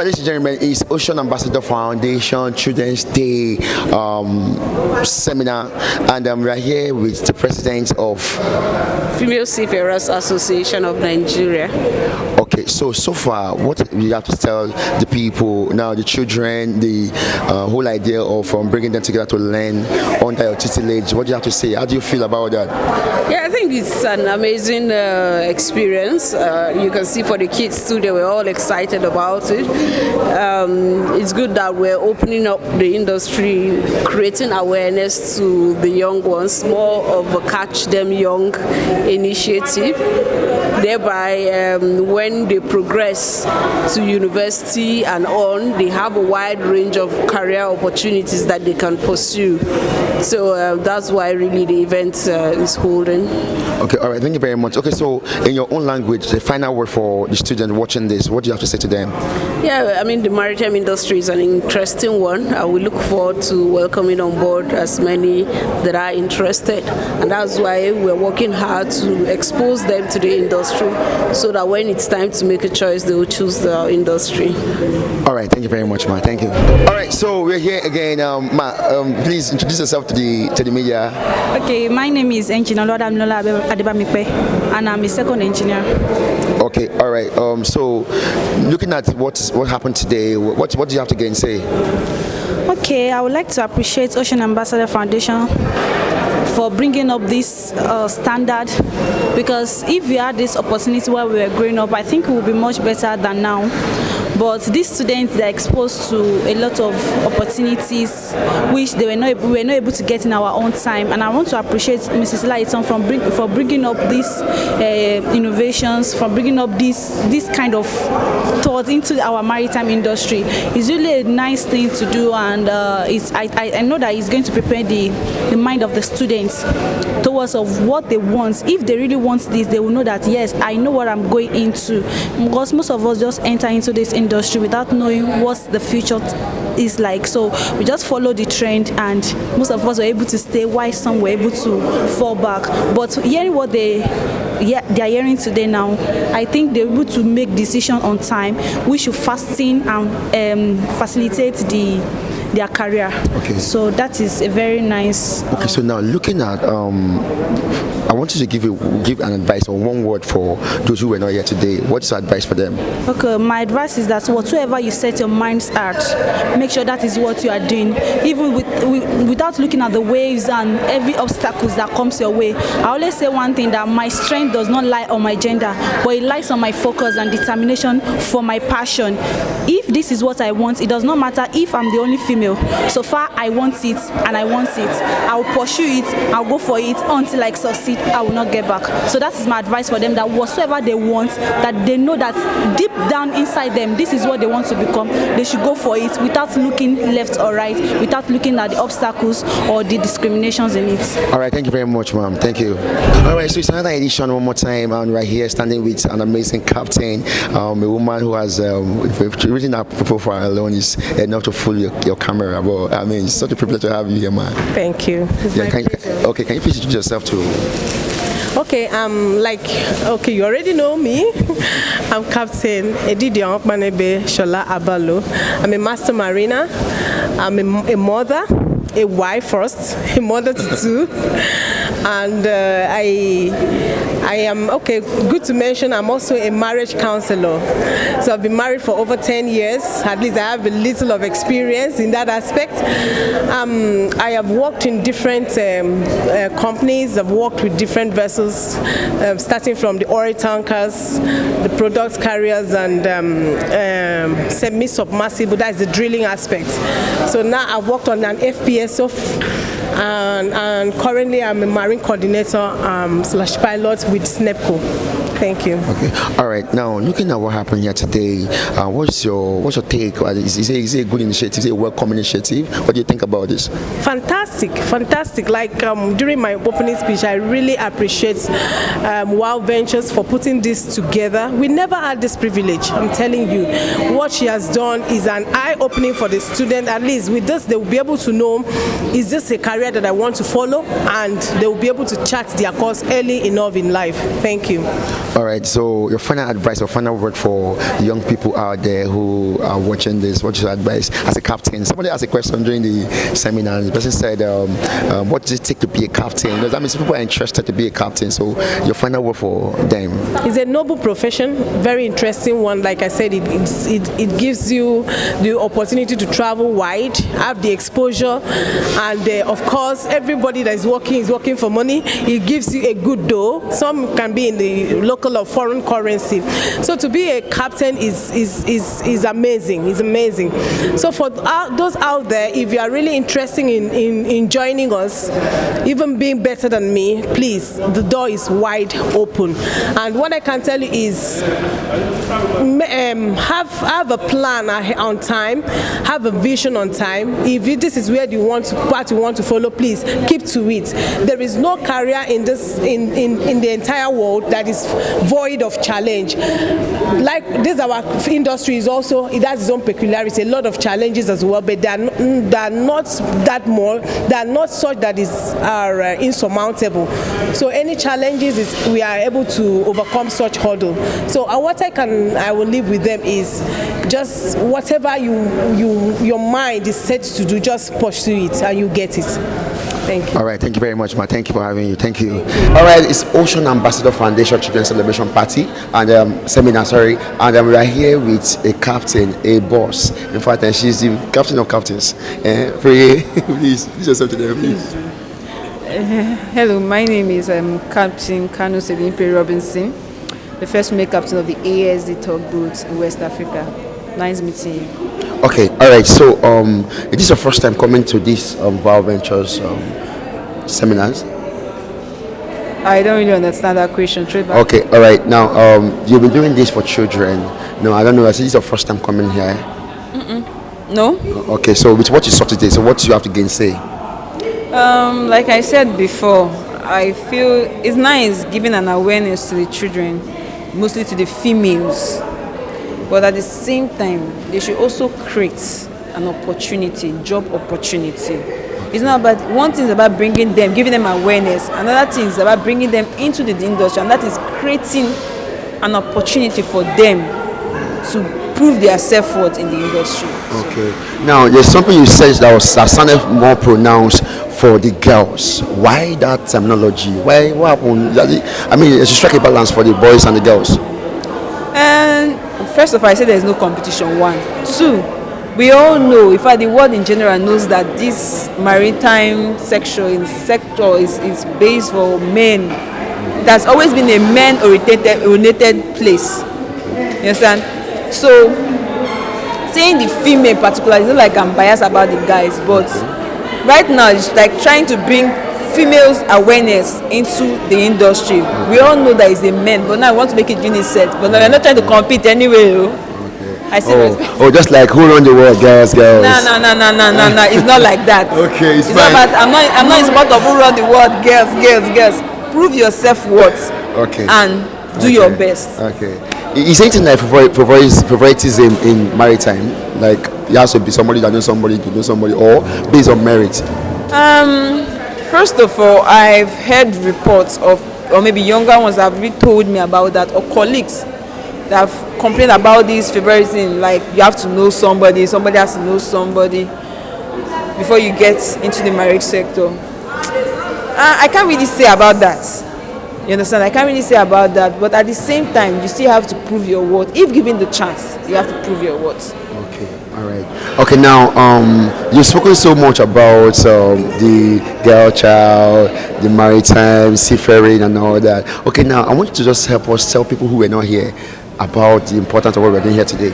right, ladies and gentlemen, it's Ocean Ambassador Foundation Children's Day seminar, and I'm right here with the president of Female Seafarers Association of Nigeria. Okay, so far, what you have to tell the people now, the children, the whole idea of bringing them together to learn under your tutelage? What do you have to say? How do you feel about that? Yeah, I think it's an amazing experience. You can see for the kids too, they were all excited about it. It's good that we're opening up the industry, creating awareness to the young ones, more of a Catch Them Young initiative. Thereby, when they progress to university and on, they have a wide range of career opportunities that they can pursue. So that's why really the event is holding. Okay, all right, thank you very much. Okay, so in your own language, the final word for the student watching this, what do you have to say to them? Yeah, I mean, the maritime industry is an interesting one. We look forward to welcoming on board as many that are interested, and that's why we're working hard to expose them to the industry so that when it's time to make a choice, they will choose the industry. All right, thank you very much, ma. Thank you. All right, so we're here again. Please introduce yourself to the media. Okay, my name is Engineer Lola Adebamikpe, and I'm a second engineer. Okay, all right. So looking at what happened today, what do you have to again say? Okay, I would like to appreciate Ocean Ambassador Foundation for bringing up this standard, because if we had this opportunity while we were growing up, I think it would be much better than now. But these students, they're exposed to a lot of opportunities which we were not able to get in our own time. And I want to appreciate Mrs. Lighton for bringing up these innovations, for bringing up this kind of thought into our maritime industry. It's really a nice thing to do, and I know that it's going to prepare the mind of the students towards of what they want. If they really want this, they will know that, yes, I know what I'm going into. Because most of us just enter into this industry without knowing what the future is like. So we just follow the trend, and most of us were able to stay while some were able to fall back. But hearing what they are hearing today now, I think they're able to make decisions on time. We should fasten and facilitate their career. Okay. So that is a very nice. Okay. So now looking at, I want you to give an advice or one word for those who were not here today. What's your advice for them? Okay, my advice is that whatsoever you set your minds at, make sure that is what you are doing, even without looking at the waves and every obstacles that comes your way. I always say one thing, that my strength does not lie on my gender, but it lies on my focus and determination for my passion. If this is what I want, it does not matter if I'm the only female. So far, I want it and I want it. I will pursue it. I'll go for it until I succeed. I will not get back. So that is my advice for them, that whatsoever they want, that they know that deep down inside them, this is what they want to become. They should go for it without looking left or right, without looking at the obstacles or the discriminations in it. All right, thank you very much, ma'am. Thank you. All right, so it's another edition one more time, and right here standing with an amazing captain, a woman who has written up profile alone is enough to fool your camera. But I mean, it's such a privilege to have you here, man. Thank you. Yeah, can you please introduce yourself too? Okay, you already know me. I'm Captain Edidion Okmanebe Shola Abalo. I'm a master mariner. I'm a mother, a wife first, a mother to two, and I am, good to mention, I'm also a marriage counselor. So I've been married for over 10 years. At least I have a little of experience in that aspect. I have worked in different companies. I've worked with different vessels, starting from the oil tankers, the product carriers, and semi-submersible, that's the drilling aspect. So now I've worked on an FPSO, and currently I'm a marine coordinator / pilot with SNEPCO. Thank you. Okay. All right. Now, looking at what happened here today, what's your take? Is it a good initiative? Is it a welcome initiative? What do you think about this? Fantastic fantastic. Like during my opening speech, I really appreciate Wow Ventures for putting this together. We never had this privilege. I'm telling you, what she has done is an eye-opening for the student. At least with this, they will be able to know, is this a career that I want to follow? And they will be able to chart their course early enough in life. Thank you. All right, so your final advice or final word for young people out there who are watching this, what's your advice as a captain? Somebody asked a question during the seminar. The person said, what does it take to be a captain? Because that means people are interested to be a captain. So your final word for them? It's a noble profession, very interesting one. Like I said, it gives you the opportunity to travel wide, have the exposure, and of course, everybody that is working for money. It gives you a good dough. Some can be in the local or foreign currency. So to be a captain is amazing. It's amazing. So for those out there, if you are really interested in joining us, even being better than me, please, the door is wide open. And what I can tell you is have a plan on time, have a vision on time. If this is where you want to follow, please keep to it. There is no career in the entire world that is void of challenge. Like this, our industry is also, it has its own peculiarity, a lot of challenges as well, but they are not such that are insurmountable. So any challenges we are able to overcome such hurdle. So what I will leave with them is just whatever your mind is set to do, just pursue it and you get it. Thank you. All right, thank you very much, ma. Thank you for having you. Thank you. All right, it's Ocean Ambassador Foundation Children's Celebration Party and seminar, sorry. And we are here with a captain, a boss. In fact, she's the captain of captains. Please yourself to them, please. Hello, my name is Captain Kanu Selimpe Robinson, the first female captain of the ASD tugboat in West Africa. Nice meeting you. Okay, all right. So, is this your first time coming to this Wow Ventures seminars? I don't really understand that question. Okay, all right. Now, you've been doing this for children. No, I don't know. I see this is your first time coming here. No. Okay, so with what you saw today, so what do you have to gainsay? Like I said before, I feel it's nice giving an awareness to the children, mostly to the females. But at the same time, they should also create an opportunity, job opportunity. It's not about, one thing is about bringing them, giving them awareness. Another thing is about bringing them into the industry, and that is creating an opportunity for them to prove their self-worth in the industry. Okay. Now, there's something you said that sounded more pronounced for the girls. Why that terminology? What happened? I mean, it's to strike a balance for the boys and the girls. And first of all, I said there's no competition, one. Two, we all know, in fact, the world in general knows that this maritime sector is based for men. It has always been a men-oriented place. You understand? So, saying the female in particular, it's not like I'm biased about the guys, but right now it's like trying to bring females awareness into the industry. We all know that it's a men, but now I want to make it unisex. But we're not trying to compete anyway. I see. Just like who run the world, girls. No. It's not like that. Okay, it's not fine. about, I'm not in support of who run the world, girls. Prove your self-worth. Okay. And do your best. Okay. Is anything like favoritism in maritime? Like it has to be somebody that knows somebody to know somebody, or based on merit? First of all, I've heard reports of, or maybe younger ones have really told me about that, or colleagues that have complained about this favoritism, like you have to know somebody has to know somebody before you get into the marriage sector. I can't really say about that. You understand? I can't really say about that, but at the same time, you still have to prove your worth. If given the chance, you have to prove your worth. Okay, all right. Okay, now you've spoken so much about the girl child, the maritime, seafaring, and all that. Okay, now I want you to just help us tell people who were not here about the importance of what we're doing here today.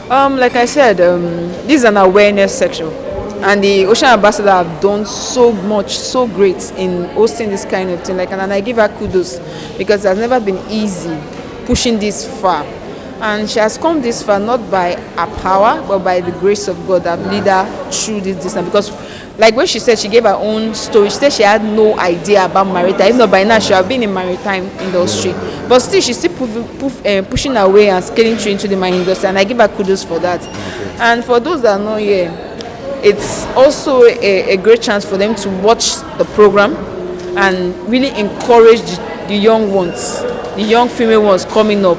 Like I said, this is an awareness section. And the Ocean Ambassador have done so much, so great in hosting this kind of thing. And I give her kudos because it has never been easy pushing this far. And she has come this far not by her power, but by the grace of God that lead her through this distance. Because like when she said she gave her own story, she said she had no idea about maritime. If not by now, she would have been in maritime industry. But still, she's still pushing her way and scaling through into the marine industry, and I give her kudos for that. And for those that are not here, it's also a great chance for them to watch the program and really encourage the young ones, the young female ones coming up,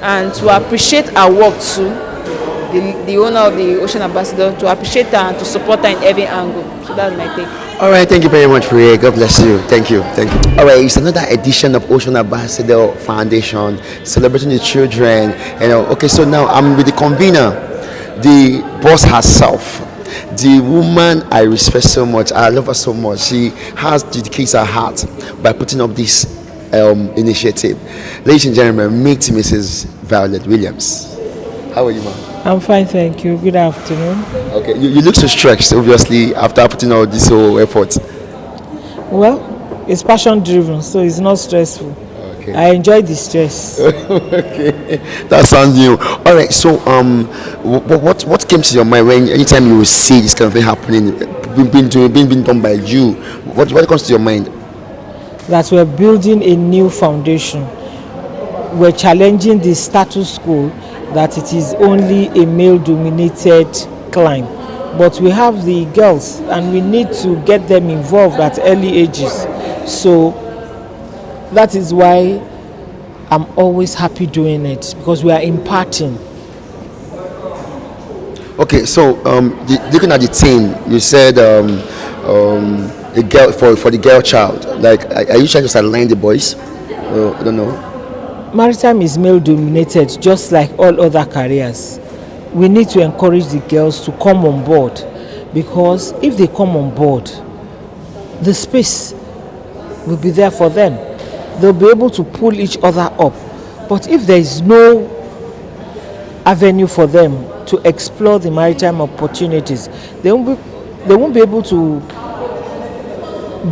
and to appreciate our work too. The owner of the Ocean Ambassador, to appreciate her and to support her in every angle. So that's my thing. All right, thank you very much, Priya. God bless you. Thank you. All right, it's another edition of Ocean Ambassador Foundation celebrating the children. Okay, so now I'm with the convener, the boss herself, the woman I respect so much. I love her so much. She has dedicated her heart by putting up this initiative. Ladies and gentlemen, meet Mrs. Violet Williams. How are you, ma'am? I'm fine, thank you. Good afternoon. Okay, you look so stretched, obviously, after putting out this whole effort. Well, it's passion driven, so it's not stressful. Okay. I enjoy the stress. Okay, that sounds new. All right, so what came to your mind when anytime you see this kind of thing happening, being done by you? What comes to your mind? That we're building a new foundation. We're challenging the status quo that it is only a male-dominated climb. But we have the girls, and we need to get them involved at early ages. So that is why I'm always happy doing it, because we are imparting. Okay, so looking at the team, you said a girl for the girl child. Like, are you trying to align the boys? I don't know. Maritime is male dominated, just like all other careers. We need to encourage the girls to come on board, because if they come on board, the space will be there for them. They'll be able to pull each other up. But if there is no avenue for them to explore the maritime opportunities, they won't be able to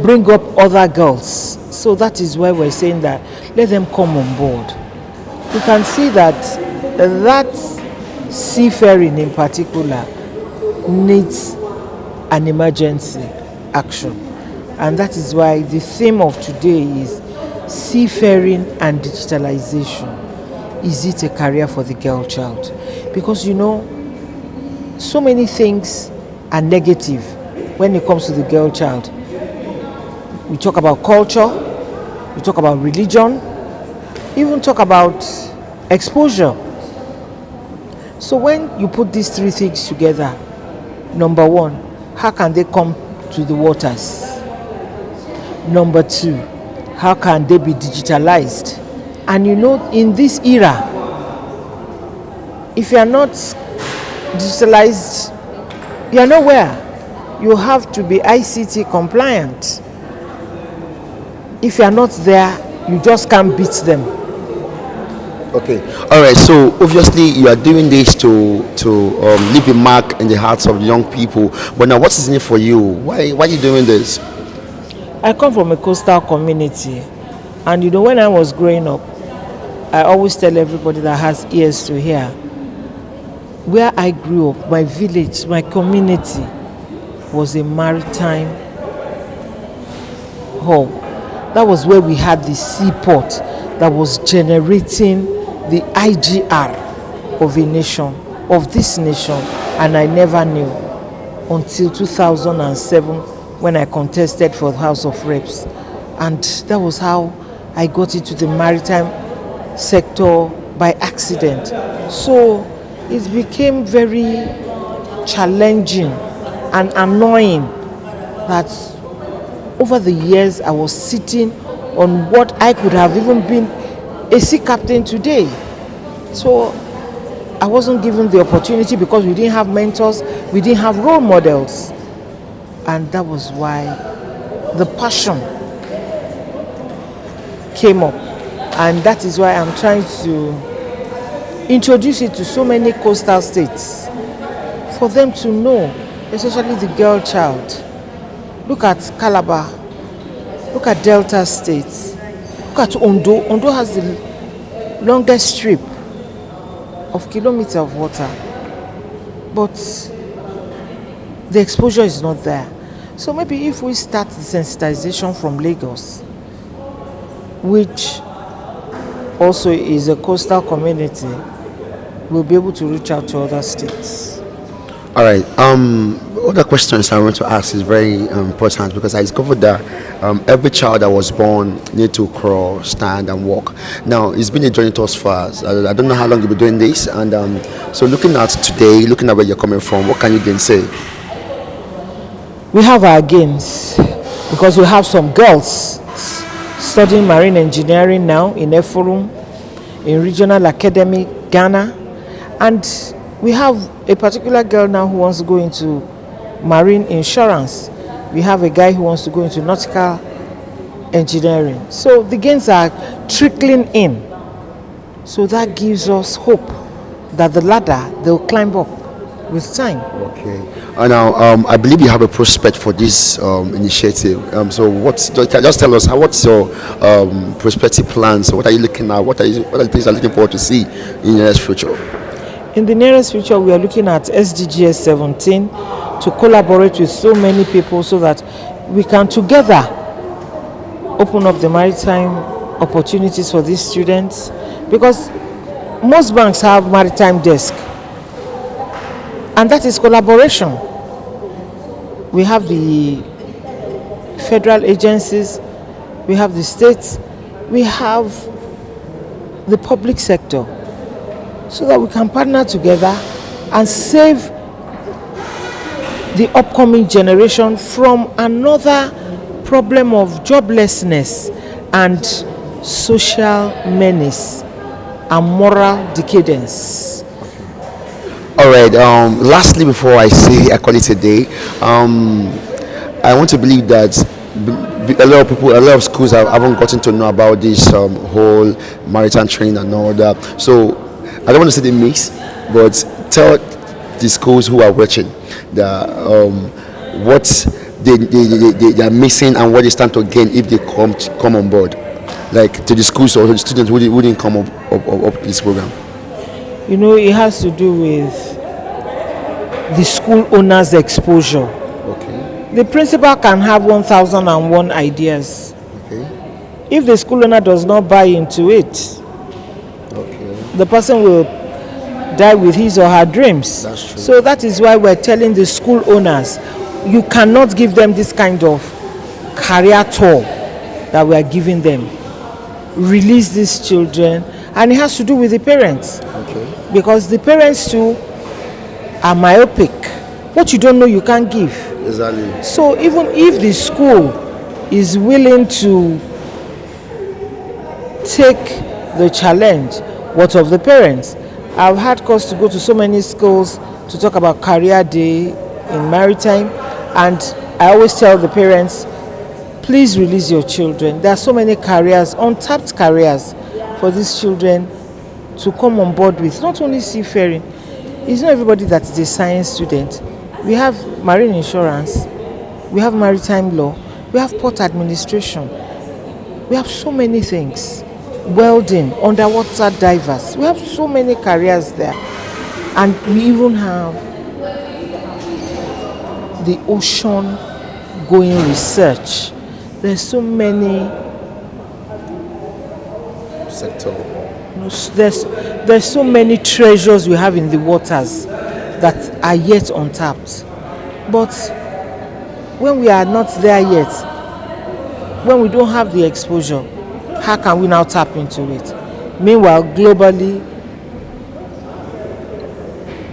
bring up other girls. So that is why we're saying that let them come on board. You can see that seafaring in particular needs an emergency action, and that is why the theme of today is seafaring and digitalization. Is it a career for the girl child? Because so many things are negative when it comes to the girl child. We talk about culture, we talk about religion, even talk about exposure. So when you put these three things together, number one, how can they come to the waters? Number two, how can they be digitalized? And in this era, if you are not digitalized, you are nowhere. You have to be ICT compliant. If you are not there, you just can't beat them. Okay, all right. So obviously you are doing this to leave a mark in the hearts of the young people. But now, what is in it for you? Why are you doing this? I come from a coastal community, and when I was growing up, I always tell everybody that has ears to hear. Where I grew up, my village, my community was a maritime hub. That was where we had the seaport that was generating the IGR of a nation, of this nation, and I never knew until 2007 when I contested for the House of Reps. And that was how I got into the maritime sector by accident. So it became very challenging and annoying that over the years I was sitting on what I could have even been a sea captain today. So I wasn't given the opportunity because we didn't have mentors, we didn't have role models. And that was why the passion came up. And that is why I'm trying to introduce it to so many coastal states for them to know, especially the girl child. Look at Calabar, look at Delta states, look at Ondo. Ondo has the longest strip of kilometers of water, but the exposure is not there. So maybe if we start the sensitization from Lagos, which also is a coastal community, we'll be able to reach out to other states. All right. Other questions I want to ask is very important because I discovered that every child that was born need to crawl, stand, and walk. Now it's been a journey thus far. I don't know how long you'll be doing this, and so looking at today, looking at where you're coming from, what can you then say? We have our games because we have some girls studying marine engineering now in Eforum, in Regional Academy, Ghana, and we have a particular girl now who wants to go into marine insurance. We have a guy who wants to go into nautical engineering. So the gains are trickling in. So that gives us hope that the ladder, they'll climb up with time. Okay. Now, I believe you have a prospect for this initiative. So, just tell us what's your prospective plans? What are you looking at? What are the things you're looking forward to see in the nearest future? In the nearest future, we are looking at SDGs 17 to collaborate with so many people so that we can together open up the maritime opportunities for these students, because most banks have maritime desk, and that is collaboration. We have the federal agencies, we have the states, we have the public sector, so that we can partner together and save the upcoming generation from another problem of joblessness and social menace and moral decadence. All right. Lastly, before I say I call it a day, I want to believe that a lot of people, a lot of schools haven't gotten to know about this whole maritime training and all that. So I don't want to say the mix, but tell the schools who are watching that what they are missing and what they stand to gain if they come on board, like to the schools or the students who didn't come up this program. You know, it has to do with the school owner's exposure. Okay. The principal can have 1,001 ideas. Okay. If the school owner does not buy into it, Okay. the person will die with his or her dreams. That's true. So that is why we're telling the school owners, you cannot give them this kind of career tour that we are giving them. Release these children, and it has to do with the parents. Okay. Because the parents too are myopic. What you don't know, you can't give. Exactly. So even if the school is willing to take the challenge, what of the parents? I've had cause to go to so many schools to talk about career day in maritime, and I always tell the parents, please release your children. There are so many careers, untapped careers for these children to come on board with. Not only seafaring, it's not everybody that is a science student. We have marine insurance, we have maritime law, we have port administration, we have so many things. Welding, underwater divers, we have so many careers there. And we even have the ocean going research. There's so many Sector. there's so many treasures we have in the waters that are yet untapped. But when we are not there yet, when we don't have the exposure, how can we now tap into it? Meanwhile, globally,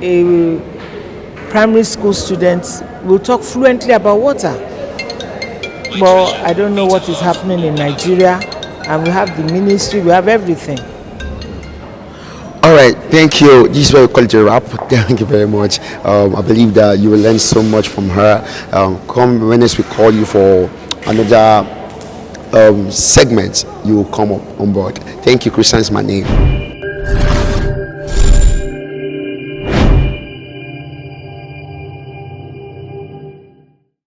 a primary school student will talk fluently about water. But I don't know what is happening in Nigeria, and we have the ministry, we have everything. All right, thank you. This is where we call it a wrap. Thank you very much. I believe that you will learn so much from her. Come when next we call you for another segment, you will come up on board. Thank you. Christian is my name.